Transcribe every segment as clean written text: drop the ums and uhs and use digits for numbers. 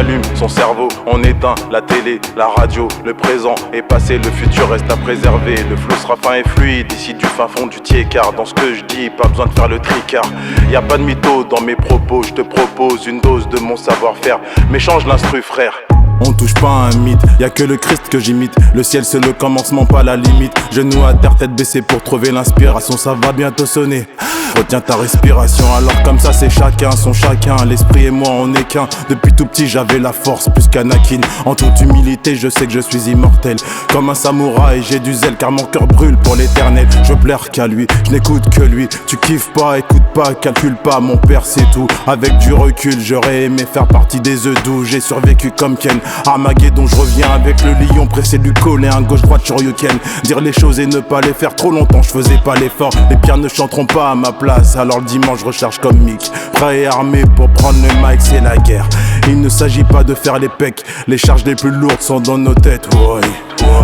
allume son cerveau, on éteint la télé, la radio, le présent est passé, le futur reste à préserver. Le flow sera fin et fluide, ici du fin fond du tiers-quart. Dans ce que je dis, pas besoin de faire le tricard. Y a pas de mytho dans mes propos, je te propose une dose de mon savoir-faire. Mais change l'instru frère. On touche pas à un mythe, y'a que le Christ que j'imite. Le ciel c'est le commencement, pas la limite. Genoux à terre, tête baissée pour trouver l'inspiration. Ça va bientôt sonner, retiens ta respiration. Alors comme ça c'est chacun son chacun. L'esprit et moi on est qu'un. Depuis tout petit j'avais la force plus qu'Anakin. En toute humilité je sais que je suis immortel. Comme un samouraï j'ai du zèle car mon cœur brûle pour l'éternel. Je plaire qu'à lui, je n'écoute que lui. Tu kiffes pas, écoute pas, calcule pas. Mon père c'est tout, avec du recul j'aurais aimé faire partie des œufs doux. J'ai survécu comme Ken Armageddon, je reviens avec le lion pressé du collet, un gauche-droite Shoryuken. Dire les choses et ne pas les faire, trop longtemps je faisais pas l'effort. Les pierres ne chanteront pas à ma place, alors le dimanche je recharge comme Mick. Prêt et armé pour prendre le mic, c'est la guerre. Il ne s'agit pas de faire les pecs, les charges les plus lourdes sont dans nos têtes.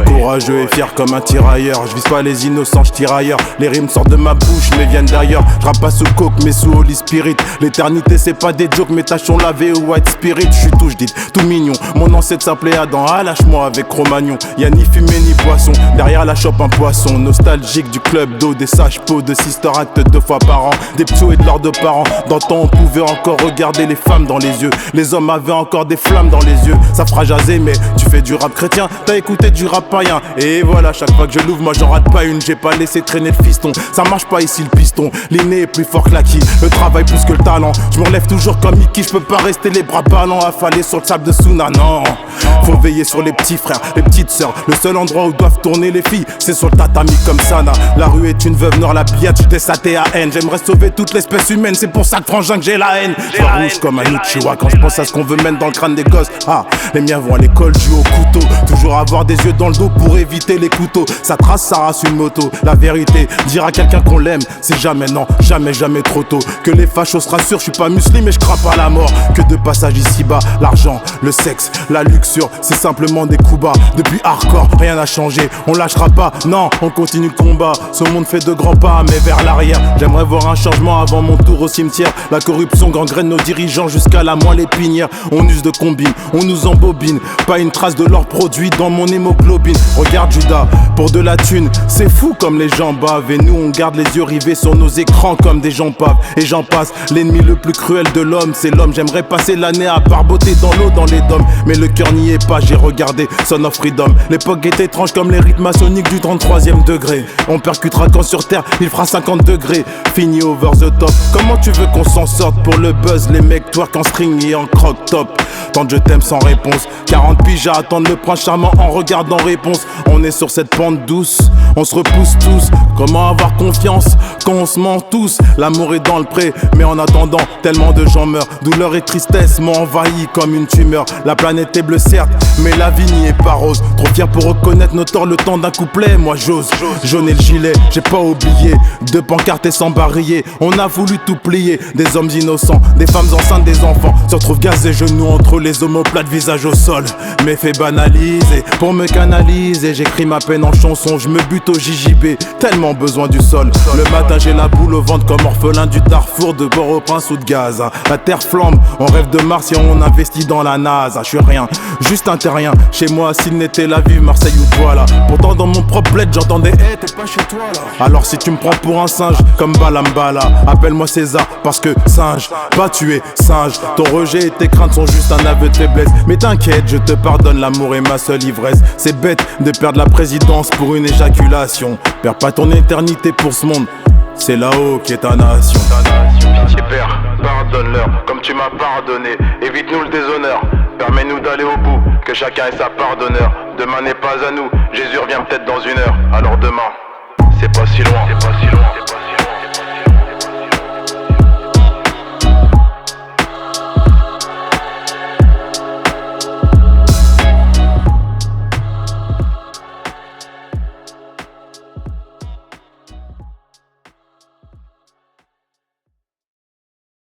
Courageux et fier comme un tirailleur. Je vise pas les innocents, je tire ailleurs. Les rimes sortent de ma bouche mais viennent d'ailleurs. Je rappe pas sous coke mais sous Holy Spirit. L'éternité c'est pas des jokes, mes tâches sont lavées ou white spirit. Je suis tout, je dis tout mignon. Mon ancêtre s'appelait Adam, ah lâche-moi avec Cro-Magnon. Y'a ni fumée ni boisson, derrière la chope un poisson. Nostalgique du club d'eau, des sages peaux de Sister Act 2 fois par an. Des psauds et de leurs deux parents. Dans le temps on pouvait encore regarder les femmes dans les yeux. Les hommes avaient encore des flammes dans les yeux. Ça fera jaser mais tu fais du rap chrétien. T'as écouté du rap païen. Et voilà, chaque fois que je l'ouvre, moi j'en rate pas une. J'ai pas laissé traîner le fiston. Ça marche pas ici le piston. L'inné est plus fort que l'acquis. Le travail plus que le talent. Je me relève toujours comme Mickey. Je peux pas rester les bras ballants affalés sur le sable de Suna. Non, faut veiller sur les petits frères, les petites sœurs. Le seul endroit où doivent tourner les filles, c'est sur le tatami comme Sana. La rue est une veuve noire, la billette, j'étais saté à haine. J'aimerais sauver toute l'espèce humaine. C'est pour ça que frangin que j'ai la haine. Je rouge comme un Uchiwa quand je pense à ce qu'on veut mettre dans le crâne des gosses. Ah, les miens vont à l'école, jouent au couteau. Toujours avoir des yeux dans le dos pour éviter les couteaux. Ça trace, ça race une moto. La vérité, dire à quelqu'un qu'on l'aime, c'est jamais non, jamais, jamais trop tôt. Que les fachos se rassurent, je suis pas musulman mais je crains pas la mort. Que de passage ici-bas, l'argent, le sexe, la luxure, c'est simplement des coups bas. Depuis hardcore, rien n'a changé, on lâchera pas, non, on continue le combat. Ce monde fait de grands pas, mais vers l'arrière. J'aimerais voir un changement avant mon tour au cimetière. La corruption gangrène nos dirigeants jusqu'à la moelle épinière. On use de combine, on nous embobine. Pas une trace de leurs produits dans mon hémoglobine. Regarde Judas, pour de la thune, c'est fou comme les gens bavent. Et nous on garde les yeux rivés sur nos écrans comme des gens paves. Et j'en passe, l'ennemi le plus cruel de l'homme, c'est l'homme. J'aimerais passer l'année à barboter dans l'eau, dans les dômes. Mais le cœur n'y est pas, j'ai regardé Son of Freedom. L'époque est étrange comme les rythmes maçonniques du 33e degré. On percutera quand sur terre, il fera 50 degrés. Fini over the top, comment tu veux qu'on s'en sorte? Pour le buzz, les mecs twerk en string et en croc top. Tant de je t'aime sans réponse, 40 piges à attendre le prince charmant en regardant réponse. On est sur cette pente douce, on se repousse tous. Comment avoir confiance quand on se ment tous? L'amour est dans le pré, mais en attendant, tellement de gens meurent. Douleur et tristesse m'ont envahi comme une tumeur. La planète est bleue certes, mais la vie n'y est pas rose. Trop fier pour reconnaître nos torts, le temps d'un couplet. Moi j'ose, jaune et le gilet, j'ai pas oublié. Deux pancartes et sans barillet, on a voulu tout plier. Des hommes innocents, des femmes enceintes, des enfants se retrouvent gazés genoux entre les omoplates, visage au sol. Mes faits banalisés, pour me canaliser, j'écris ma peine en chanson, je me bute au JJB, tellement besoin du sol. Le matin j'ai la boule au ventre comme orphelin du Darfour, de Port-au-Prince ou de Gaza. La terre flambe, on rêve de Mars et on investit dans la NASA. Je suis rien, juste un terrien, chez moi s'il n'était la vie, Marseille ou Douala. Pourtant dans mon propre bled j'entendais hey, t'es pas chez toi là. Alors si tu me prends pour un singe, comme Balambala, appelle-moi César parce que singe, pas tuer singe. Ton rejet et tes craintes sont juste un aveu de faiblesse. Mais t'inquiète, je te pardonne, l'amour est ma seule ivresse. C'est bête de perdre la présidence pour une éjaculation. Perds pas ton éternité pour ce monde, c'est là-haut qu'est ta nation. Pitié père, pardonne-leur comme tu m'as pardonné. Évite-nous le déshonneur, permets-nous d'aller au bout. Que chacun ait sa part d'honneur. Demain n'est pas à nous, Jésus revient peut-être dans une heure. Alors demain, c'est pas si loin.